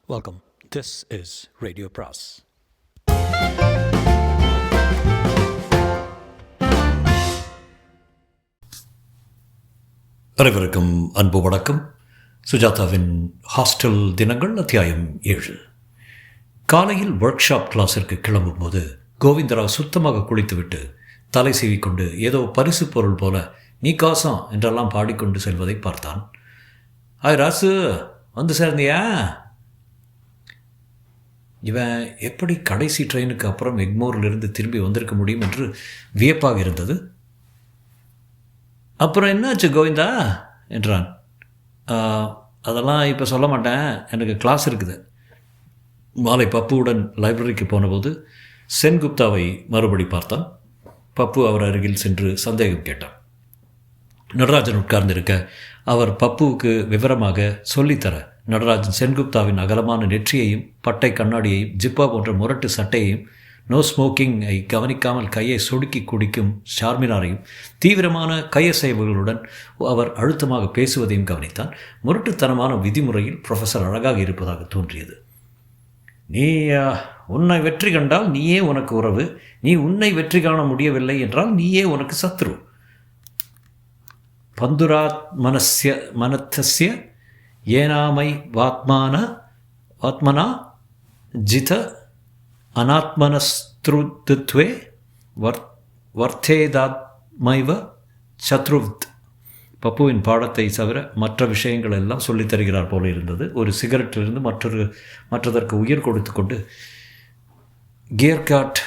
Welcome. This is Radio Pras. அனைவருக்கும் அன்பு வணக்கம். சுஜாதாவின் ஹாஸ்டல் தினங்கள் அத்தியாயம் 7. காலையில் ஒர்க் ஷாப் கிளாஸிற்கு கிளம்பும்போது கோவிந்தராவ் சுத்தமாக குளித்துவிட்டு தலை சீவிக்கொண்டு ஏதோ பரிசு பொருள் போல நீ காசம் என்றெல்லாம் பாடிக்கொண்டு செல்வதை பார்த்தான். ஆய் ராசு, வந்து சேர்ந்தியா? இவன் எப்படி கடைசி ட்ரெயினுக்கு அப்புறம் எக்மோரிலிருந்து திரும்பி வந்திருக்க முடியும் என்று வியப்பாக இருந்தது. அப்புறம் என்னாச்சு கோவிந்தா என்றான். அதெல்லாம் இப்போ சொல்ல மாட்டேன், எனக்கு கிளாஸ் இருக்குது. மாலை பப்புவுடன் லைப்ரரிக்கு போனபோது சென்குப்தாவை மறுபடி பார்த்தான். பப்பு அவர் அருகில் சென்று சந்தேகம் கேட்டான். நடராஜன் உட்கார்ந்திருக்க அவர் பப்புவுக்கு விவரமாக சொல்லித்தர நடராஜன் சென்குப்தாவின் அகலமான நெற்றியையும் பட்டை கண்ணாடியையும் ஜிப்பா போன்ற முரட்டு சட்டையையும் நோ ஸ்மோக்கிங்கை கவனிக்காமல் கையை சொடுக்கி குடிக்கும் ஷார்மினாரையும் தீவிரமான கையசைவுகளுடன் அவர் அழுத்தமாக பேசுவதையும் கவனித்தான். முரட்டுத்தனமான விதிமுறையில் ப்ரொஃபஸர் அழகாக இருப்பதாக தோன்றியது. நீ உன்னை வெற்றி கண்டால் நீயே உனக்கு உறவு, நீ உன்னை வெற்றி காண முடியவில்லை என்றால் நீயே உனக்கு சத்ரு. பந்துராத் மனத்தஸ்ய ஏனாமை வாத்மனா ஜித அநாத்மனஸ்திருத்வே வர்த்தேதாத்மைவ சத்ருவ்த். பப்புவின் பாடத்தை தவிர மற்ற விஷயங்கள் எல்லாம் சொல்லித் தருகிறார் போல இருந்தது. ஒரு சிகரெட்டிலிருந்து மற்றதற்கு உயிர் கொடுத்து கொண்டு கியர்காட்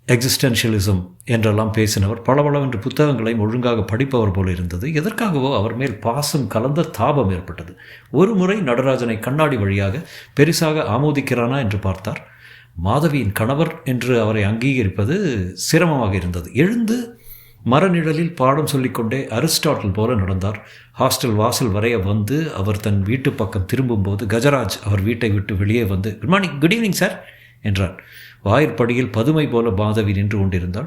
எக்ஸிஸ்டென்ஷியலிசம் என்றெல்லாம் பேசினவர் பளபளவென்று புத்தகங்களை ஒழுங்காக படிப்பவர் போல இருந்தது. எதற்காகவோ அவர் மேல் பாசம் கலந்த தாபம் ஏற்பட்டது. ஒரு முறை நடராஜனை கண்ணாடி வழியாக பெரிசாக ஆமோதிக்கிறானா என்று பார்த்தார். மாதவியின் கணவர் என்று அவரை அங்கீகரிப்பது சிரமமாக இருந்தது. எழுந்து மரநிழலில் பாடம் சொல்லிக்கொண்டே அரிஸ்டாட்டில் போல நடந்தார். ஹாஸ்டல் வாசல் வரைய வந்து அவர் தன் வீட்டு பக்கம் திரும்பும்போது கஜராஜ் அவர் வீட்டை விட்டு வெளியே வந்து good morning, good evening sir என்றார். வாயிற்படியில் பதுமை போல மாதவி நின்று கொண்டிருந்தாள்.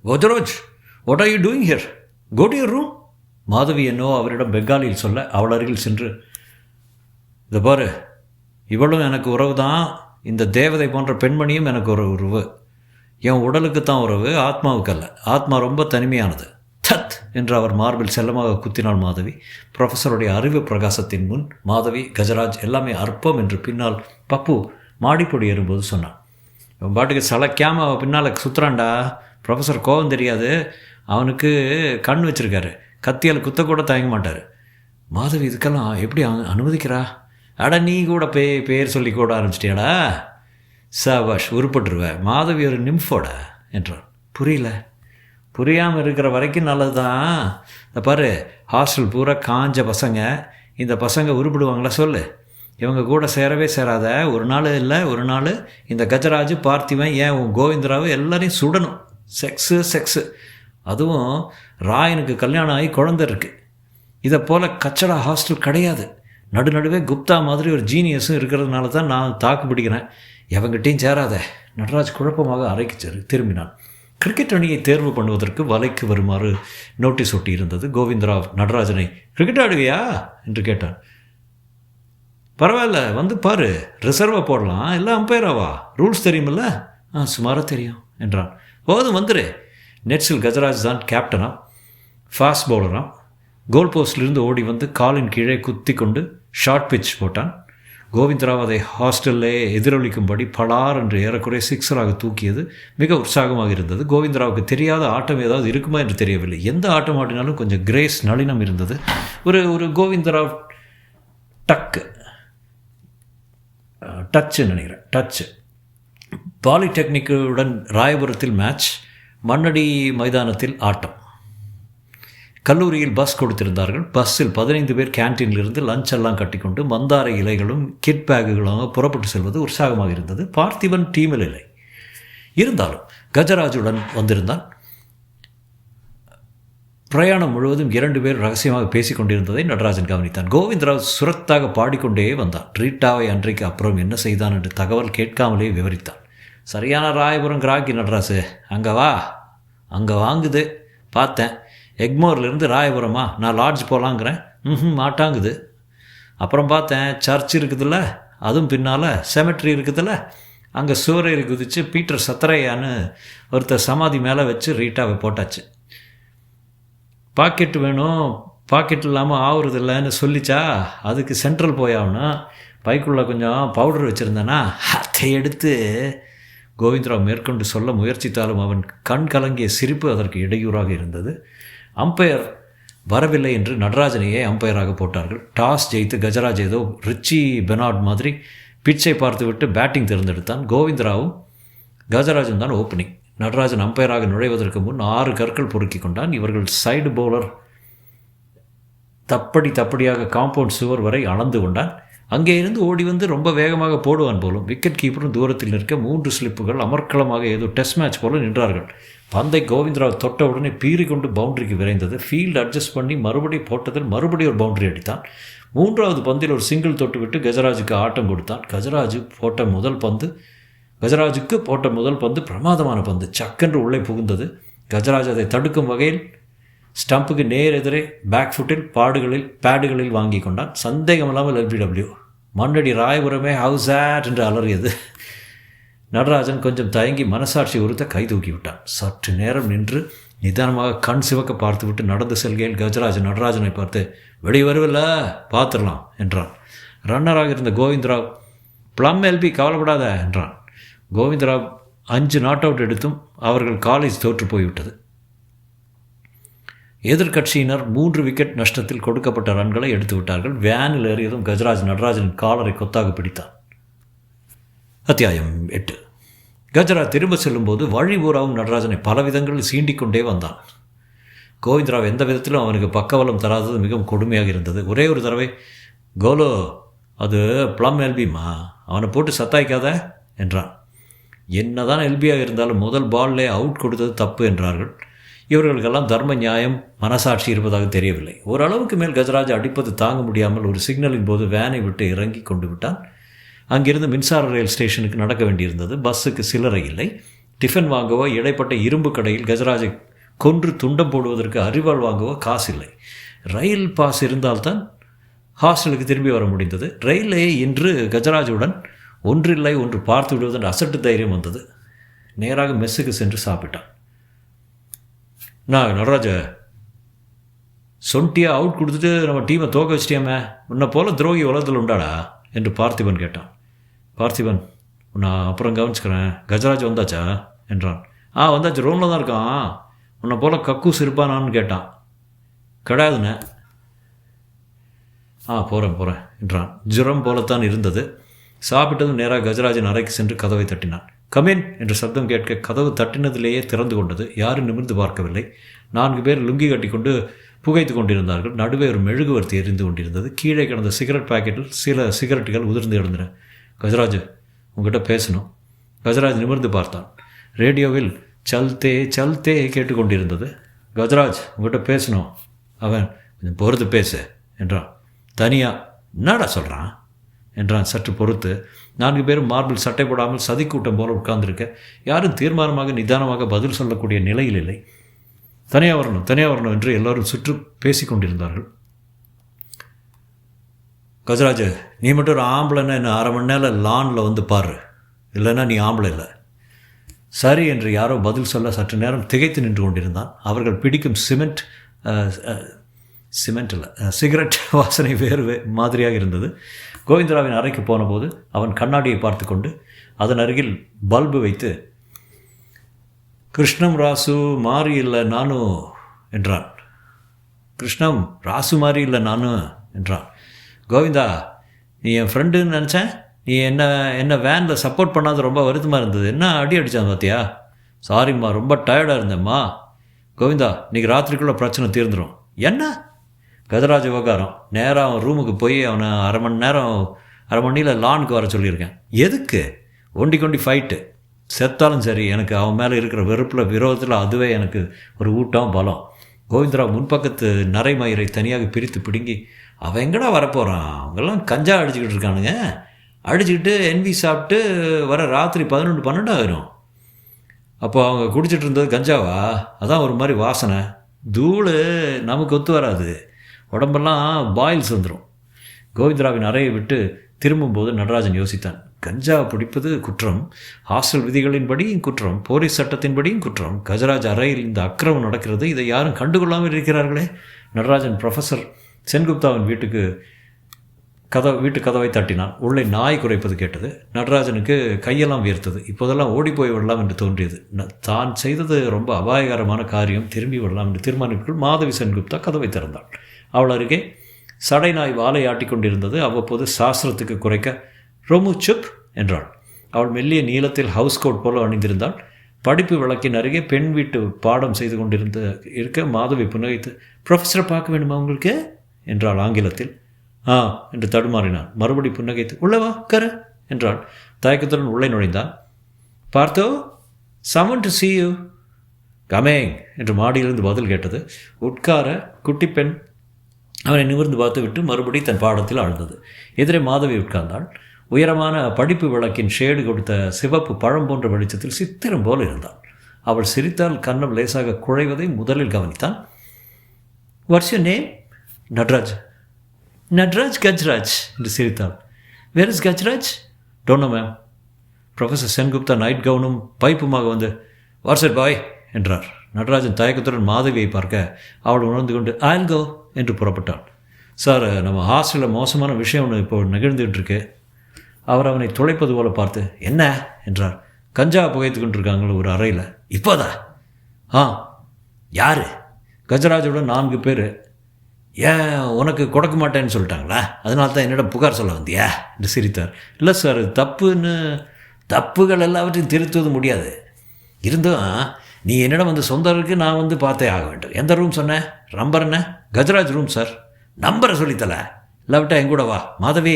Gajraj, what are you doing here? Go to your room. Madhavi என்னோ அவரிடம் பெங்காலியில் சொல்ல அவள் அருகில் சென்று, இதை பாரு, இவளும் எனக்கு உறவு தான், இந்த தேவதை போன்ற பெண்மணியும் எனக்கு ஒரு உறவு. என் உடலுக்கு தான் உறவு, ஆத்மாவுக்கு அல்ல. ஆத்மா ரொம்ப தனிமையானது. தத் என்று அவர் மார்பில் செல்லமாக குத்தினாள் மாதவி. ப்ரொஃபஸருடைய அறிவு பிரகாசத்தின் முன் மாதவி, கஜராஜ் எல்லாமே அற்பம் என்று பின்னால் பப்பு மாடிப்பொடி ஏறும்போது சொன்னான். இவன் பாட்டுக்கு சளைக்காமல் அவன் பின்னால் சுற்றுறான்டா. ப்ரொஃபஸர் கோபம் தெரியாது, அவனுக்கு கண் வச்சுருக்காரு, கத்தியால் குத்தக்கூட தயங்க மாட்டார். மாதவி இதுக்கெல்லாம் எப்படி அனுமதிக்கிறா? அட நீ கூட பேர் சொல்லி கூட ஆரம்பிச்சிட்டியாடா. சாபாஷ், உருப்பட்டுருவேன். மாதவி ஒரு நிம்ஃபோட என்றான். புரியாமல் இருக்கிற வரைக்கும் நல்லது தான். இந்த பாரு, ஹாஸ்டல் பூரா காஞ்ச பசங்க. இந்த பசங்க உருப்பிடுவாங்களா சொல்லு? இவங்க கூட சேரவே சேராத. ஒரு நாள் இந்த கஜராஜ், பார்த்திவன், ஏன் உன் கோவிந்தராவு எல்லாரையும் சுடணும். செக்ஸு. அதுவும் ராயனுக்கு கல்யாணம் ஆகி குழந்தை இருக்குது. இதை போல் கச்சடா ஹாஸ்டல் கிடையாது. நடுவே குப்தா மாதிரி ஒரு ஜீனியஸும் இருக்கிறதுனால தான் நான் தாக்கு பிடிக்கிறேன். எவங்கிட்டையும் சேராத. நடராஜ் குழப்பமாக அறைக்கு திரும்பினான். கிரிக்கெட் அணியை தேர்வு பண்ணுவதற்கு வலைக்கு வருமாறு நோட்டீஸ் ஒட்டி இருந்தது. கோவிந்தராவ் நடராஜனை, கிரிக்கெட் ஆடுவியா என்று கேட்டான். பரவாயில்ல, வந்து பாரு, ரிசர்வை போடலாம், எல்லாம் அம்பையராவா, ரூல்ஸ் தெரியுமில்ல? சுமாராக தெரியும் என்றான். போதும் வந்துரு. நெட்ஸில் கஜராஜ் தான் கேப்டனா, ஃபாஸ்ட் பவுலராம். கோல் போஸ்டிலிருந்து ஓடி வந்து காலின் கீழே குத்தி கொண்டு ஷார்ட் பிட்ச் போட்டான். கோவிந்தராவ் அதை ஹாஸ்டல்லே எதிரொலிக்கும்படி பலார் என்று ஏறக்குறைய சிக்ஸராக தூக்கியது மிக உற்சாகமாக இருந்தது. கோவிந்தராவுக்கு தெரியாத ஆட்டம் ஏதாவது இருக்குமா என்று தெரியவில்லை. எந்த ஆட்டம் ஆடினாலும் கொஞ்சம் கிரேஸ், நளினம் இருந்தது. ஒரு கோவிந்தராவ் டச்சு நினைக்கிறேன். டச்சு. பாலிடெக்னிக்குடன் ராயபுரத்தில் மேட்ச், மண்ணடி மைதானத்தில் ஆட்டம். கல்லூரியில் பஸ் கொடுத்திருந்தார்கள். பஸ்ஸில் 15 பேர் கேன்டீனிலிருந்து லஞ்ச் எல்லாம் கட்டிக்கொண்டு மந்தாரை இலைகளும் கிட் பேக்குகளும் புறப்பட்டு செல்வது உற்சாகமாக இருந்தது. பார்த்திபன் டீமில் இல்லை. இருந்தாலும் கஜராஜுடன் வந்திருந்தான். பிரயாணம் முழுவதும் 2 பேர் ரகசியமாக பேசிக் கொண்டிருந்ததை நடராஜன் கவனித்தான். கோவிந்தராவ் சுரத்தாக பாடிக்கொண்டே வந்தான். ரீட்டாவை அன்றைக்கு அப்புறம் என்ன செய்தான் என்று தகவல் கேட்காமலே விவரித்தான். சரியான ராயபுரம் கிராக்கி நடராசு. அங்கே வாங்குது பார்த்தேன். எக்மோர்லேருந்து ராயபுரமா? நான் லாட்ஜ் போகலாங்கிறேன். மாட்டாங்குது. அப்புறம் பார்த்தேன் சர்ச் இருக்குதுல்ல, அதுவும் பின்னால் செமெட்ரி இருக்குதுல்ல, அங்கே சூறையில் குதித்து பீட்டர் சத்தரையான்னு ஒருத்தர் சமாதி மேலே வச்சு ரீட்டாவை போட்டாச்சு. பாக்கெட்டு வேணும், பாக்கெட் இல்லாமல் ஆகுறதில்லன்னு சொல்லிச்சா, அதுக்கு சென்ட்ரல் போய் ஆகணும். பைக்குள்ளே கொஞ்சம் பவுடர் வச்சுருந்தேன்னா அதை எடுத்து கோவிந்தராவ் மேற்கொண்டு சொல்ல முயற்சித்தாலும் அவன் கண் கலங்கிய சிரிப்பு அதற்கு இடையூறாக இருந்தது. அம்பையர் வரவில்லை என்று நடராஜனையே அம்பையராக போட்டார்கள். டாஸ் ஜெயித்து கஜராஜ் ஏதோ ரிச்சி பெனார்ட் மாதிரி பிச்சை பார்த்துவிட்டு பேட்டிங் தேர்ந்தெடுத்தான். கோவிந்தராவும் கஜராஜும் தான் ஓப்பனிங். நடராஜன் அம்பையராக நுழைவதற்கு முன் 6 கற்கள் பொறுக்கி கொண்டான். இவர்கள் சைடு பவுலர் தப்படியாக காம்பவுண்ட் சுவர் வரை அளந்து கொண்டான். அங்கே இருந்து ஓடி வந்து ரொம்ப வேகமாக போடுவான் போலும். விக்கெட் கீப்பரும் தூரத்தில் நிற்க 3 ஸ்லிப்புகள் அமர்க்களமாக ஏதோ டெஸ்ட் மேட்ச் போல நின்றார்கள். பந்தை கோவிந்தராவ் தொட்ட உடனே பீறி கொண்டு பவுண்டரிக்கு விரைந்தது. ஃபீல்டு அட்ஜஸ்ட் பண்ணி மறுபடியும் போட்டதில் மறுபடியும் ஒரு பவுண்டரி அடித்தான். 3வது பந்தில் ஒரு சிங்கிள் தொட்டுவிட்டு கஜராஜுக்கு ஆட்டம் கொடுத்தான். கஜராஜுக்கு போட்ட முதல் பந்து பிரமாதமான பந்து. சக்கென்று உள்ளே புகுந்தது. கஜராஜ் அதை தடுக்கும் வகையில் ஸ்டம்புக்கு நேர் எதிரே பேக் ஃபுட்டில் பேடுகளில் வாங்கி கொண்டான். சந்தேகமில்லாமல் LBW. மண்ணடி ராயபுரமே ஹவுஸ் ஆட் என்று அலறியது. நடராஜன் கொஞ்சம் தயங்கி மனசாட்சி உறுத்த கை தூக்கி விட்டான். சற்று நேரம் நின்று நிதானமாக கண் சிவக்க பார்த்துவிட்டு நடந்து செல்கையில் கஜராஜ் நடராஜனை பார்த்து, வெளியே வருவில்ல, பார்த்துடலாம் என்றான். ரன்னராக இருந்த கோவிந்தராவ், ப்ளம் LB கவலைப்படாத என்றான். கோவிந்தராவ் 5 நாட் அவுட் எடுத்தும் அவர்கள் காலேஜ் தோற்று போய்விட்டது. எதிர்கட்சியினர் 3 விக்கெட் நஷ்டத்தில் கொடுக்கப்பட்ட ரன்களை எடுத்து விட்டார்கள். வேனில் ஏறியதும் கஜராஜ் நடராஜனின் காலரை கொத்தாக பிடித்தான். அத்தியாயம் 8. கஜராஜ் திரும்ப செல்லும்போது வழி பூராவும் நடராஜனை பல விதங்களில் சீண்டிக்கொண்டே வந்தான். கோவிந்தராவ் எந்த விதத்திலும் அவனுக்கு பக்கவலம் தராதது மிகவும் கொடுமையாக இருந்தது. ஒரே ஒரு தடவை, கோலோ அது ப்ளம் LBமா, அவனை போட்டு சத்தாய்க்காத என்றான். என்னதான் LBயாக இருந்தாலும் முதல் பால்லே அவுட் கொடுத்தது தப்பு என்றார்கள். இவர்களுக்கெல்லாம் தர்ம நியாயம் மனசாட்சி இருப்பதாக தெரியவில்லை. ஓரளவுக்கு மேல் கஜராஜ் அடிப்பது தாங்க முடியாமல் ஒரு சிக்னலின் போது வேனை விட்டு இறங்கி கொண்டு விட்டான். அங்கிருந்து மின்சார ரயில் ஸ்டேஷனுக்கு நடக்க வேண்டியிருந்தது. பஸ்ஸுக்கு சில்லறை இல்லை. டிஃபன் வாங்கவோ இடைப்பட்ட இரும்பு கடையில் கஜராஜை கொன்று துண்டம் போடுவதற்கு அரிவாள் வாங்கவோ காசு இல்லை. ரயில் பாஸ் இருந்தால்தான் ஹாஸ்டலுக்கு திரும்பி வர முடிந்தது. ரயிலே இன்று கஜராஜுடன் ஒன்றில்லை ஒன்று பார்த்து விடுவதென்று அசட்டு தைரியம் வந்தது. நேராக மெஸ்ஸுக்கு சென்று சாப்பிட்டான். நான் நடராஜ சொன்ட்டியாக அவுட் கொடுத்துட்டு நம்ம டீமை தோக்க வச்சிட்டியாமே, உன்னை போல துரோகி உலகத்தில் உண்டாடா என்று பார்த்திபன் கேட்டான். பார்த்திபன், நான் அப்புறம் கவனிச்சுக்கிறேன், கஜராஜ் வந்தாச்சா என்றான். வந்தாச்சு, ரூமில் தான் இருக்கான். உன்னை போல கக்கூஸ் இருப்பானான்னு கேட்டான். கிடையாதுண்ணே. போகிறேன் என்றான். ஜுரம் போலத்தான் இருந்தது. சாப்பிட்டதும் நேராக கஜராஜின் அறைக்கு சென்று கதவை தட்டினான். கமின் என்று சப்தம் கேட்க கதவு தட்டினதிலேயே திறந்து கொண்டது. யாரும் நிமிர்ந்து பார்க்கவில்லை. 4 பேர் லுங்கி கட்டி கொண்டு புகைத்து கொண்டிருந்தார்கள். நடுவே ஒரு மெழுகுவர்த்தி எரிந்து கொண்டிருந்தது. கீழே கிடந்த சிகரெட் பாக்கெட்டில் சில சிகரெட்டுகள் உதிர்ந்து கிடந்தன. கஜராஜ், உங்ககிட்ட பேசணும். கஜராஜ் நிமிர்ந்து பார்த்தான். ரேடியோவில் சல்தே சல்தே கேட்டுக்கொண்டிருந்தது. கஜராஜ், உங்ககிட்ட பேசணும். அவன், கொஞ்சம் பொறுத்து பேசு என்றான். தனியா? என்னடா சொல்கிறான் என்றான் சற்று பொறுத்து. 4 பேரும் மார்பிள் சட்டை போடாமல் சதிக்கூட்டம் போல உட்கார்ந்திருக்க யாரும் தீர்மானமாக நிதானமாக பதில் சொல்லக்கூடிய நிலையில் இல்லை. தனியாக வரணும் என்று எல்லோரும் சுற்று பேசிக்கொண்டிருந்தார்கள். கஜராஜ், நீ மட்டும் ஒரு ஆம்பளைன்னா என்ன 1/2 மணி நேரம் லானில் வந்து பாரு, இல்லைன்னா நீ ஆம்பளை இல்லை. சரி என்று யாரோ பதில் சொல்ல சற்று நேரம் திகைத்து நின்று கொண்டிருந்தான். அவர்கள் பிடிக்கும் சிகரெட் வாசனை வேறு மாதிரியாக இருந்தது. கோவிந்தராவின் அறைக்கு போனபோது அவன் கண்ணாடியை பார்த்து கொண்டு அதன் அருகில் பல்பு வைத்து, கிருஷ்ணம் ராசு மாறி இல்லை நானும் என்றான். கிருஷ்ணம் ராசு மாறி இல்லை நானும் என்றான். கோவிந்தா, நீ என் ஃப்ரெண்டுன்னு நினச்சேன். நீ என்ன வேனில் சப்போர்ட் பண்ணாத ரொம்ப வருத்தமாக இருந்தது. என்ன அடி அடித்தான் பார்த்தியா? சாரிம்மா, ரொம்ப டயர்டாக இருந்தேம்மா. கோவிந்தா, இன்றைக்கி ராத்திரிக்குள்ளே பிரச்சனை தீர்ந்துடும். என்ன? கஜராஜ் விவகாரம். நேராக அவன் ரூமுக்கு போய் அவனை 1/2 மணியில் லானுக்கு வர சொல்லியிருக்கேன். எதுக்கு? ஒண்டி ஃபைட்டு. செத்தாலும் சரி, எனக்கு அவன் மேலே இருக்கிற வெறுப்பில் விரோதத்தில் அதுவே எனக்கு ஒரு ஊட்டம் பலம். கோவிந்தராவ் முன்பக்கத்து நரைமயிரை தனியாக பிரித்து பிடுங்கி, அவன் எங்கடா வரப்போகிறான்? அவங்கெல்லாம் கஞ்சா அடிச்சுக்கிட்டு இருக்கானுங்க. அடிச்சுக்கிட்டு NV சாப்பிட்டு வர ராத்திரி 11-12 ஆகிரும். அப்போ அவங்க குடிச்சிட்டு இருந்தது கஞ்சாவா? அதான் ஒரு மாதிரி வாசனை. தூள் நமக்கு ஒத்து வராது. உடம்பெல்லாம் பாயில்ஸ் வந்துடும். கோவிந்தராவின் அறையை விட்டு திரும்பும்போது நடராஜன் யோசித்தான். கஞ்சா பிடிப்பது குற்றம், ஹாஸ்டல் விதிகளின்படியும் குற்றம், போலீஸ் சட்டத்தின்படியும் குற்றம். கஜராஜ் அறையில் இந்த அக்கிரமம் நடக்கிறது, இதை யாரும் கண்டுகொள்ளாமல் இருக்கிறார்களே. நடராஜன் ப்ரொஃபஸர் சென்குப்தாவின் வீட்டு கதவை தட்டினான். உள்ளே நாய் குறைப்பது கேட்டது. நடராஜனுக்கு கையெல்லாம் வியர்த்தது. இப்போதெல்லாம் ஓடிப்போய் விடலாம் என்று தோன்றியது. தான் செய்தது ரொம்ப அபாயகரமான காரியம், திரும்பி விடலாம் என்று தீர்மானிக்குள் மாதவி சென்குப்தா கதவை திறந்தாள். அவள் அருகே சடை நாய் வாலை ஆட்டிக் கொண்டிருந்தது. அவ்வப்போது சாஸ்திரத்துக்கு குறைக்க ரொமு சுப் என்றாள். அவள் மெல்லிய நீளத்தில் ஹவுஸ் கோட் போல அணிந்திருந்தாள். படிப்பு விளக்கின் அருகே பெண் வீட்டு பாடம் செய்து இருக்க மாதவி புன்னகைத்து, ப்ரொஃபஸரை பார்க்க வேண்டுமா உங்களுக்கு என்றாள் ஆங்கிலத்தில். ஆ என்று தடுமாறினான். மறுபடி புன்னகைத்து, உள்ளவா கர என்றாள். தயக்கத்துடன் உள்ளே நுழைந்தான். பார்த்தோ, சமன் டு see you. கமேங் என்று மாடியிலிருந்து பதில் கேட்டது. உட்கார குட்டி பெண் அவனை நிமிர்ந்து பார்த்துவிட்டு மறுபடி தன் பாடத்தில் ஆழ்ந்தது. எதிரே மாதவி உட்கார்ந்தாள். உயரமான படிப்பு விளக்கின் ஷேடு கொடுத்த சிவப்பு பழம் போன்ற வெளிச்சத்தில் சித்திரம் போல் இருந்தாள். அவள் சிரித்தால் கன்னம் லேசாக குழைவதை முதலில் கவனித்தான். What's your name? Natraj. Natraj Gajraj என்று சிரித்தாள். Where is Gajraj? Don't know ma'am. Professor Sengupta night கவுனும் பைப்புமாக வந்து, வாட்ஸ் இட் பாய் என்றார். நடராஜன் தயக்கத்துடன் மாதவியை பார்க்க அவள் உணர்ந்து கொண்டு ஐல் கோ என்று புறப்பட்டாள். சார், நம்ம ஹாஸ்டலில் மோசமான விஷயம் ஒன்று இப்போ நிகழ்ந்துகிட்டு இருக்கு. அவர் அவனை துளைப்பது போல பார்த்து, என்ன என்றார். கஞ்சா புகைத்து கொண்டிருக்காங்களோ ஒரு அறையில். இப்போதா? ஆ. யார்? கஜராஜோட 4 பேர். ஏன் உனக்கு கொடுக்க மாட்டேன்னு சொல்லிட்டாங்களா? அதனால தான் என்னிடம் புகார் சொல்ல வந்தியா என்று சிரித்தார். இல்லை சார், தப்புன்னு தப்புகள் எல்லாவற்றையும் திருத்துவது முடியாது. இருந்தும் நீ என்னிடம் வந்து சொந்தருக்கு நான் வந்து பார்த்தே ஆக வேண்டும். எந்த ரூம் சொன்னேன்? நம்பர் என்ன? Gajaraj room sir. நம்பரை சொல்லித்தல, இல்லாவிட்டா எங்கூட வா மாதவி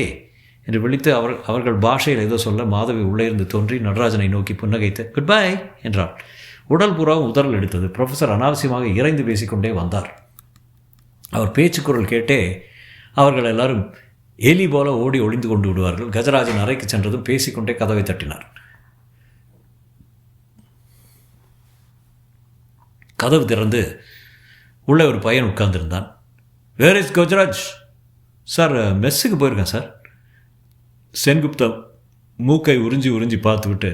என்று விழித்து அவர்கள் பாஷையில் ஏதோ சொல்ல மாதவி உள்ளே இருந்து தோன்றி நடராஜனை நோக்கி புன்னகைத்து குட் பை என்றாள். உடல் புறாவும் உதறல் எடுத்தது. ப்ரொஃபஸர் அனாவசியமாக இறைந்து பேசிக்கொண்டே வந்தார். அவர் பேச்சுக்குரல் கேட்டே அவர்கள் எல்லாரும் எலி போல ஓடி ஒளிந்து கொண்டு விடுவார்கள். கஜராஜன் அறைக்கு சென்றதும் பேசிக்கொண்டே கதவை தட்டினார். கதவு திறந்து உள்ளே ஒரு பையன் உட்கார்ந்துருந்தான். Where is Gajaraj? சார், மெஸ்ஸுக்கு போயிருக்கேன் சார். சென்குப்தா மூக்கை உறிஞ்சி உறிஞ்சி பார்த்துவிட்டு,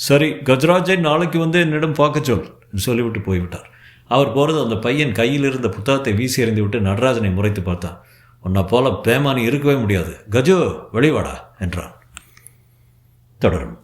சரி, கஜராஜை நாளைக்கு வந்து என்னிடம் பார்க்க சொல் என்று சொல்லிவிட்டு போய்விட்டார். அவர் போகிறது அந்த பையன் கையில் இருந்த புத்தகத்தை வீசி எறிந்து விட்டு நடராஜனை முறைத்து பார்த்தான். உன்னை போல பேமானி இருக்கவே முடியாது, கஜு வெளிவாடா என்றான். தொடரும்.